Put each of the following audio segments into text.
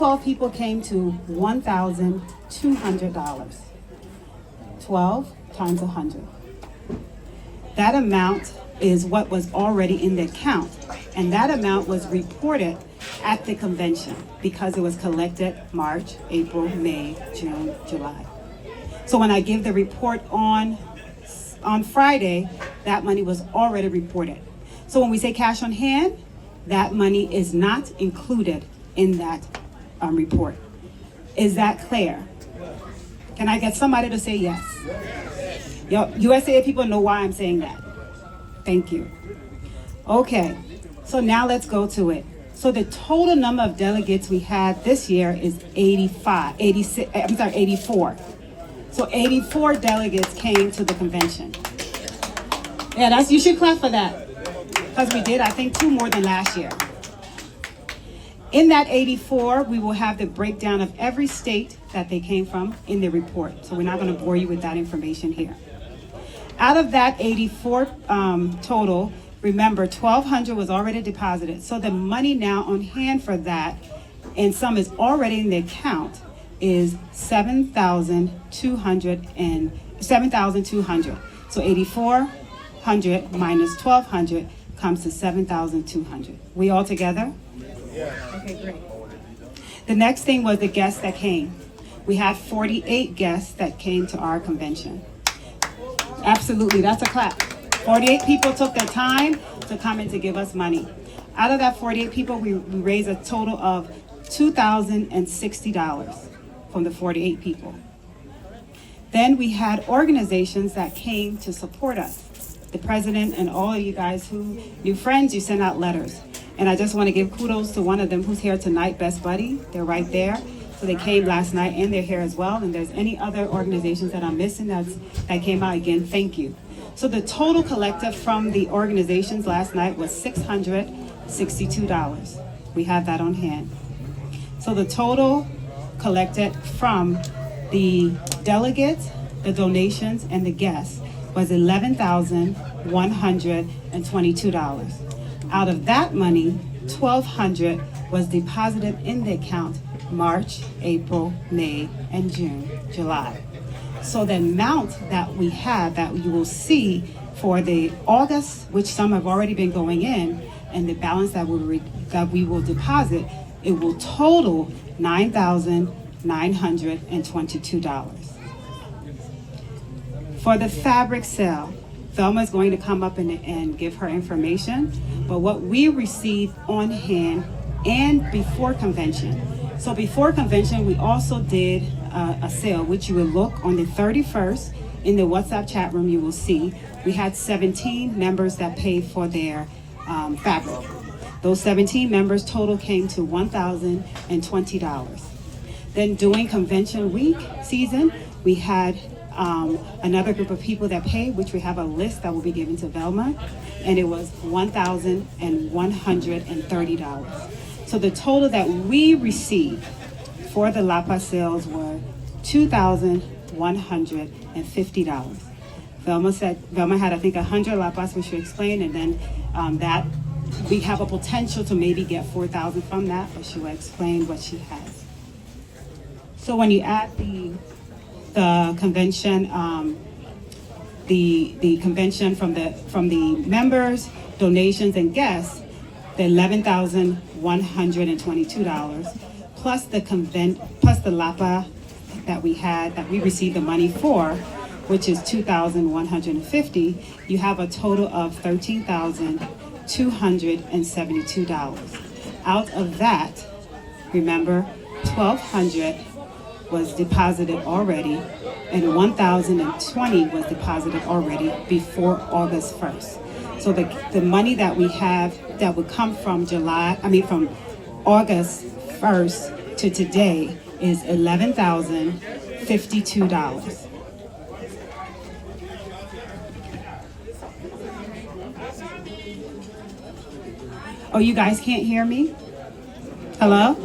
12 people came to $1,200. 12 times 100. That amount is what was already in the account, and that amount was reported at the convention because it was collected March, April, May, June, July. So when I give the report on Friday, that money was already reported. So when we say cash on hand, that money is not included in that report. Is that clear? Can I get somebody to say yes? USA people know why I'm saying that. Thank you. Okay, so now let's go to it. So the total number of delegates we had this year is 84. So 84 delegates came to the convention. Yeah, you should clap for that, because we did, I think, 2 more than last year. In that 84, we will have the breakdown of every state that they came from in the report. So we're not going to bore you with that information here. Out of that 84 total, remember, 1,200 was already deposited. So the money now on hand for that, and some is already in the account, is 7,200. So 8,400 minus 1,200 comes to 7,200. We all together? Yeah. Okay, great. The next thing was the guests that came. We had 48 guests that came to our convention. Absolutely, that's a clap. 48 people took their time to come and to give us money. Out of that 48 people, we raised a total of $2,060 from the 48 people. Then we had organizations that came to support us. The president and all of you guys who knew friends, you sent out letters. And I just want to give kudos to one of them who's here tonight, Best Buddy. They're right there. So they came last night and they're here as well. And there's any other organizations that I'm missing that came out, again, thank you. So the total collective from the organizations last night was $662. We have that on hand. So the total collected from the delegates, the donations, and the guests was $11,122. Out of that money, $1,200 was deposited in the account March, April, May, and June, July. So the amount that we have, that you will see for the August, which some have already been going in, and the balance that we will deposit, it will total $9,922. For the fabric sale, Velma is going to come up and give her information, but what we received on hand and before convention. So before convention, we also did a sale, which you will look on the 31st in the WhatsApp chat room. You will see we had 17 members that paid for their fabric. Those 17 members total came to $1,020. Then during convention week season, we had another group of people that paid, which we have a list that will be given to Velma, and it was $1,130. So the total that we received for the Lapa sales were $2,150. Velma had, I think, 100 Lapas, which she explained, and then that we have a potential to maybe get 4,000 from that, but she will explain what she has. So when you add the convention, the convention from the members, donations, and guests, the $11,122 plus the Lapa that we received the money for, which is $2,150. You have a total of $13,272. Out of that, remember, $1,200 was deposited already, and $1,020 was deposited already before August 1st. So the money that we have that would come from from August 1st to today is $11,052. Oh, you guys can't hear me? Hello?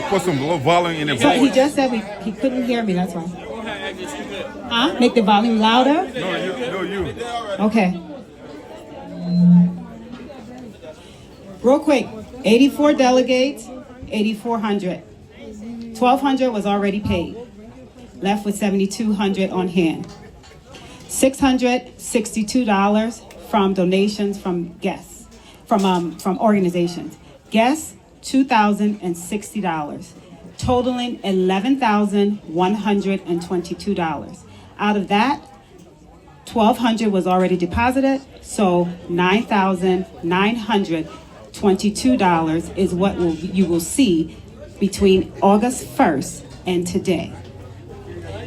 Put some low volume in the So voice. he just said he couldn't hear me, that's why. Huh? Make the volume louder? No, you. Okay. Real quick, 84 delegates, $8,400. $1,200 was already paid. Left with $7,200 on hand. $662 from donations from guests, from organizations. Guests, $2,060, totaling $11,122. Out of that, $1,200 was already deposited, so $9,922 is what you will see between August 1st and today.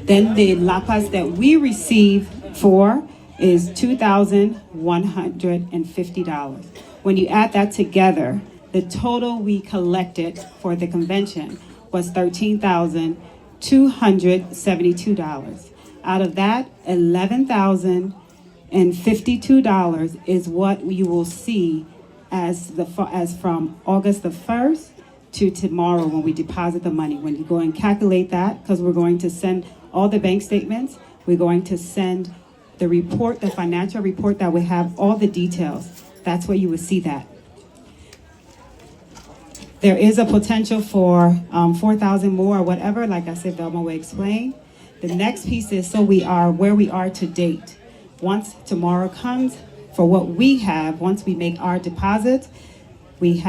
Then the lapas that we receive for is $2,150. When you add that together, the total we collected for the convention was $13,272. Out of that, $11,052 is what you will see as from August the 1st to tomorrow when we deposit the money. When you go and calculate that, because we're going to send all the bank statements, we're going to send the report, the financial report that will have all the details. That's where you will see that. There is a potential for 4,000 more or whatever, like I said, Velma will explain. The next piece is so we are where we are to date. Once tomorrow comes, for what we have, once we make our deposits, we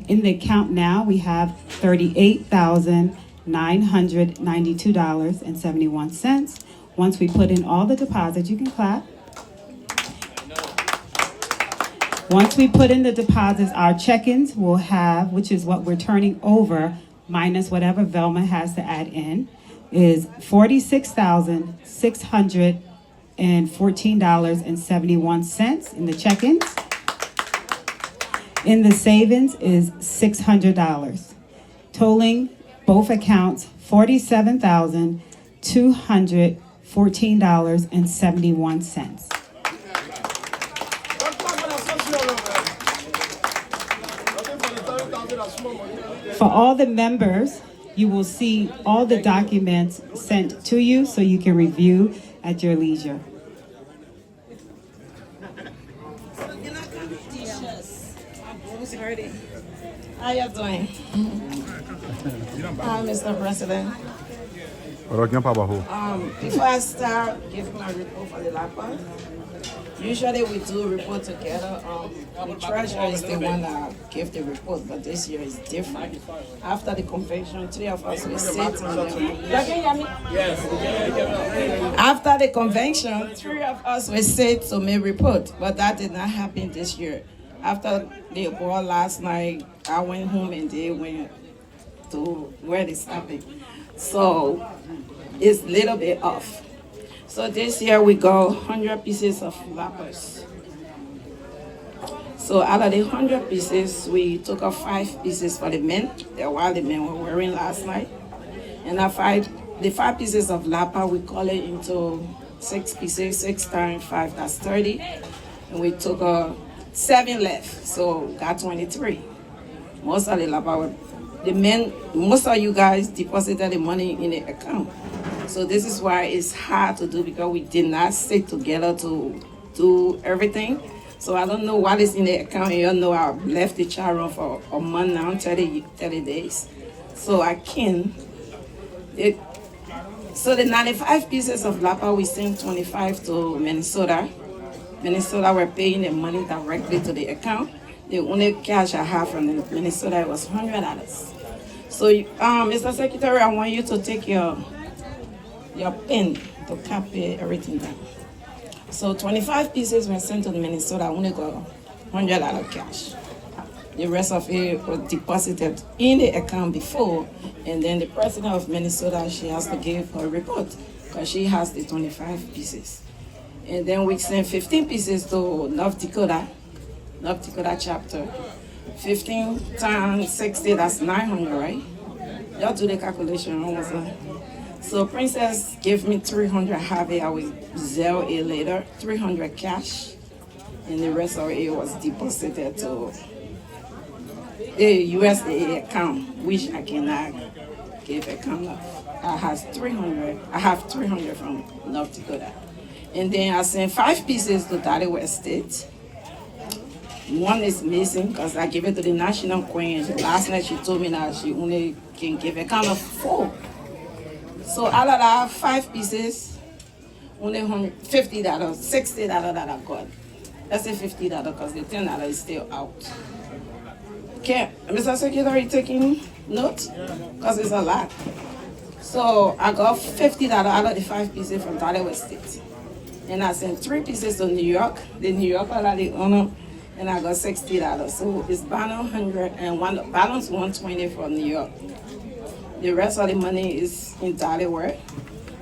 in the account now, we have $38,992.71. Once we put in all the deposits, you can clap. Once we put in the deposits, our check-ins will have, which is what we're turning over, minus whatever Velma has to add in, is $46,614.71 in the check-ins. In the savings is $600, totaling both accounts $47,214.71. For all the members, you will see all the documents sent to you so you can review at your leisure. How you doing? Hi, Mr. President. Before I start giving my report for the LAPA, usually we do a report together. The treasurer is the one that gave the report, but this year is different. After the convention, 3 of us will sit and after the convention, 3 of us will sit to make report, but that did not happen this year. After the ball last night, I went home and they went to where they stopping. So it's a little bit off. So this year we got 100 pieces of lappers. So out of the 100 pieces, we took off 5 pieces for the men, while the men were wearing last night. And the 5 pieces of lapper, we call it into 6 pieces, 6 times 5, that's 30. And we took 7 left, so got 23. Most of the lapper, the men, most of you guys deposited the money in the account. So this is why it's hard to do, because we did not sit together to do everything. So I don't know what is in the account. You know, I left the chat room for a month now, 30 days. So I can. So the 95 pieces of lapa, we sent 25 to Minnesota. Minnesota were paying the money directly to the account. The only cash I have from Minnesota was $100. So, Mr. Secretary, I want you to take your pen to copy everything down. So 25 pieces were sent to Minnesota, I only got $100 cash. The rest of it was deposited in the account before, and then the president of Minnesota, she has to give her report because she has the 25 pieces. And then we sent 15 pieces to North Dakota chapter. 15 times 60, that's 900, right? Y'all do the calculation, almost like. So Princess gave me 300 Harvey. I will zero it later, 300 cash, and the rest of it was deposited to a USA account, which I cannot give account of. I have 300 from North Dakota. And then I sent 5 pieces to Delaware State. One is missing because I gave it to the national queen. Last night she told me that she only can give a kind of 4. So out of that 5 pieces, only $50, $60 that I got. Let's say $50 because the $10 is still out. Okay, Mr. Secretary taking note? Because it's a lot. So I got $50 out of the 5 pieces from Dollywood State. And I sent 3 pieces to New York. The New York are the owner, and I got $60. So it's balance 100 and balance 120 from New York. The rest of the money is in Dollywood,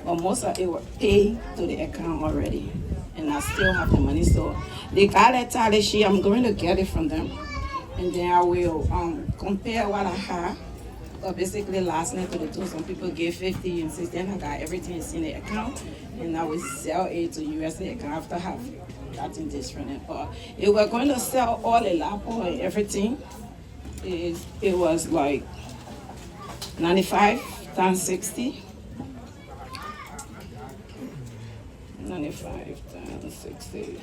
but most of it was paid to the account already. And I still have the money. So the guy that Tally sheet, I'm going to get it from them. And then I will compare what I have. But basically last night to the two, some people gave 50 and 60, and I got everything is in the account. And I will sell it to USA account after have gotten this from it. But if we're going to sell all the Lapo and everything, it was like 95 times 60. 95 times 60.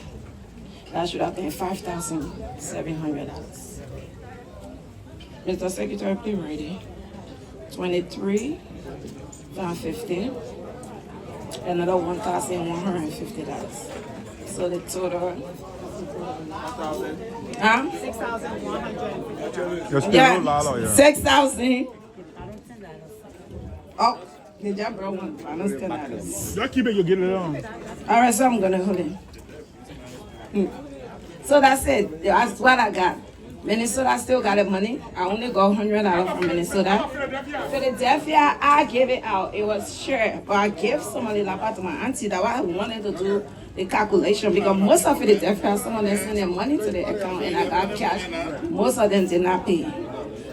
That should have been $5,700. Mr. Secretary, please ready. 23 times 50. Another $1,150. So the total. Huh? 6,150. Yeah. 6,000. Oh, the job bro one. Just keep it, you get it on. All right, so I'm gonna hold it. So that's it. That's what I got. Minnesota still got the money. I only got $100 from Minnesota. Philadelphia, I gave it out. It was sure, but I gave somebody like to my auntie that I wanted to do the calculation because most of Philadelphia, someone they send their money to the account and I got cash. Most of them did not pay.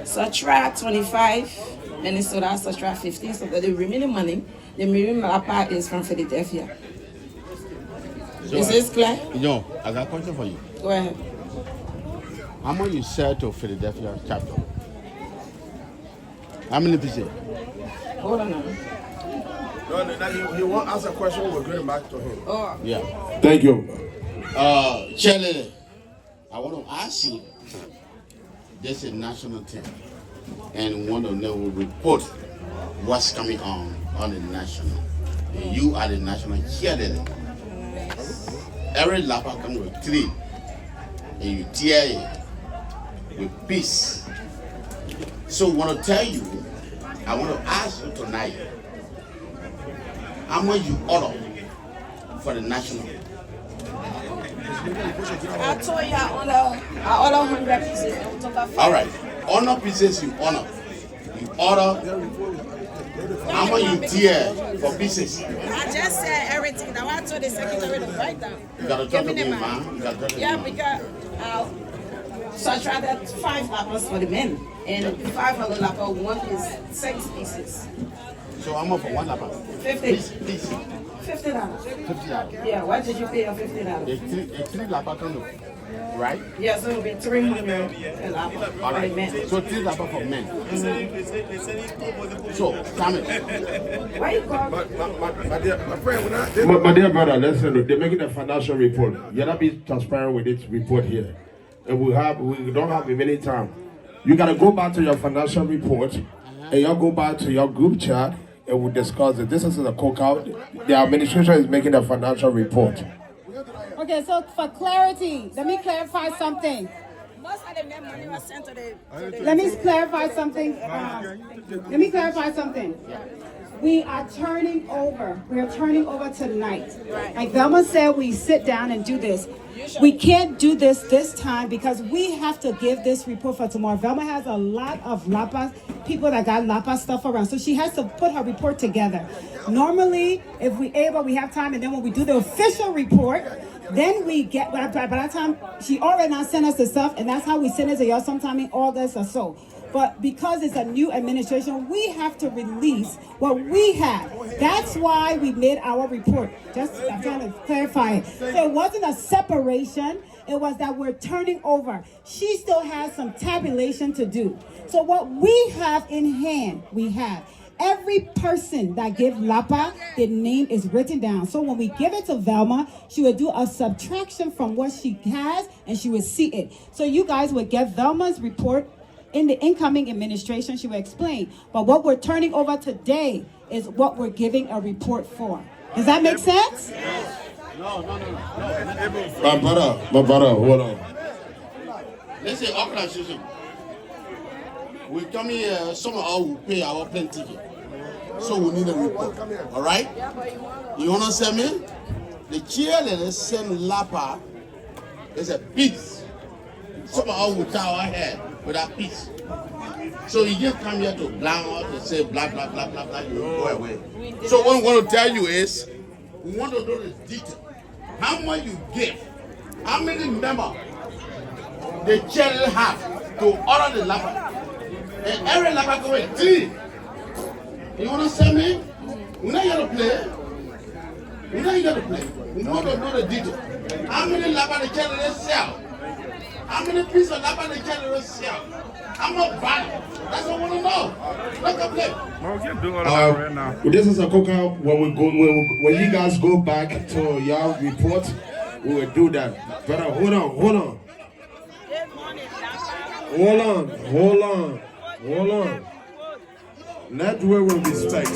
So I tried 25, Minnesota, so I tried 15. So the remaining money, the remaining part is from Philadelphia. So Is this clear? No, I got a question for you. Go ahead. How much you sell to Philadelphia chapter? How many pieces? Hold on now. No, he won't ask a question. We're going back to him. Oh, Yeah. Thank you. Charlie, I want to ask you. This is a national thing, and want to know report what's coming on the national. And you are the national cheerleader. Every lapa comes with 3, and you tear it with peace. So I want to tell you, I want to ask you tonight, how much you order for the national? I told you I order 100 pieces. All right, honor pieces you honor. You order. How much you tear for pieces? I just said everything. Now I told the secretary to write down. You gotta talk to me, man. You gotta talk to Yeah, me. because so I tried that 5 lapas for the men, and 5 of the lapa, one is 6 pieces. So how much for one lapa? 50. Piece. $50. $50. Yeah, why did you pay a $50? A three lapa come to, right? Yeah, so it'll be 300 a lapa All for the right. men. So 3 lapa for men. So come in. Why you call? My friend, when I My dear brother, listen, they're making a financial report. You gotta be transparent with this report here. And we don't have many time. You gotta go back to your financial report and you'll go back to your group chat and we'll discuss it. This is the cookout. The administration is making a financial report. Okay, so for clarity, let me clarify something. Most of the men money was sent to the Let me clarify something. We are turning over. We are turning over tonight. Like Velma said, we sit down and do this. We can't do this time because we have to give this report for tomorrow. Velma has a lot of Lapa people that got Lapa stuff around, so she has to put her report together. Normally, if we have time, and then when we do the official report, then we get, by that time, she already now sent us the stuff, and that's how we send it to y'all sometime in August or so. But because it's a new administration, we have to release what we have. That's why we made our report. I'm trying to clarify it. So it wasn't a separation. It was that we're turning over. She still has some tabulation to do. So what we have in hand, we have. Every person that give Lapa, their name is written down. So when we give it to Velma, she would do a subtraction from what she has and she would see it. So you guys would get Velma's report in the incoming administration. She will explain. But what we're turning over today is what we're giving a report for. Does that make sense? No. My brother, hold on. Let's say organization. We come here, some of us will pay our plane ticket. So we need a report. All right? You understand me? The chair that send Lapa is a piece. Some of us will tie our head with that piece. So you just come here to blah, to say blah, blah, blah, blah, blah, you go away. So what we want to tell you is, we want to know the detail. How much you give? How many members the chair have to order the Lapa? And every Lapa go with 3. You understand me? We're not here to play. We want to know the detail. How many Lapa the chair they sell? How many pieces of Lapa the chair they sell? How much value? That's what we want to know. Not to play. No, we can't do all that right now. This is a coca. When you guys go back to your report, we will do that. But hold on. Let's do it with respect.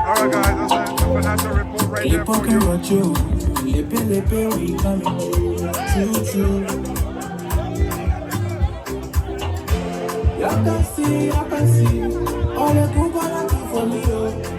All right, guys, that's the financial report right there for you. We coming true. Y'all can see all the good for me, oh.